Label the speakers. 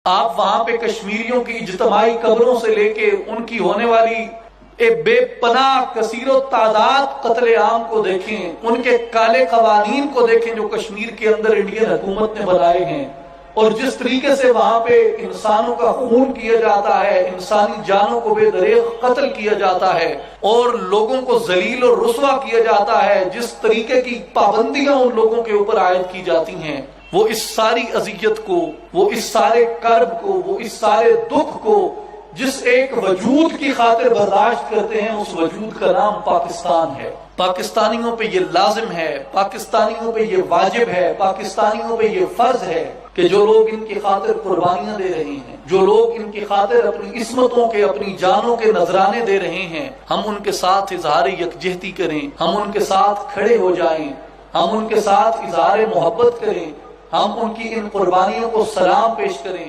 Speaker 1: آپ وہاں پہ کشمیریوں کی اجتماعی قبروں سے لے کے ان کی ہونے والی بے پناہ کثیر و تعداد قتل عام کو دیکھیں، ان کے کالے قوانین کو دیکھیں جو کشمیر کے اندر انڈین حکومت نے بنائے ہیں، اور جس طریقے سے وہاں پہ انسانوں کا خون کیا جاتا ہے، انسانی جانوں کو بے دریغ قتل کیا جاتا ہے، اور لوگوں کو ذلیل اور رسوا کیا جاتا ہے، جس طریقے کی پابندیاں ان لوگوں کے اوپر عائد کی جاتی ہیں، وہ اس ساری اذیت کو، وہ اس سارے کرب کو، وہ اس سارے دکھ کو جس ایک وجود کی خاطر برداشت کرتے ہیں، اس وجود کا نام پاکستان ہے۔ پاکستانیوں پہ یہ لازم ہے، پاکستانیوں پہ یہ واجب ہے، پاکستانیوں پہ یہ فرض ہے کہ جو لوگ ان کی خاطر قربانیاں دے رہے ہیں، جو لوگ ان کی خاطر اپنی عصمتوں کے، اپنی جانوں کے نذرانے دے رہے ہیں، ہم ان کے ساتھ اظہار یکجہتی کریں، ہم ان کے ساتھ کھڑے ہو جائیں، ہم ان کے ساتھ اظہار محبت کریں، ہم ان کی ان قربانیوں کو سلام پیش کریں۔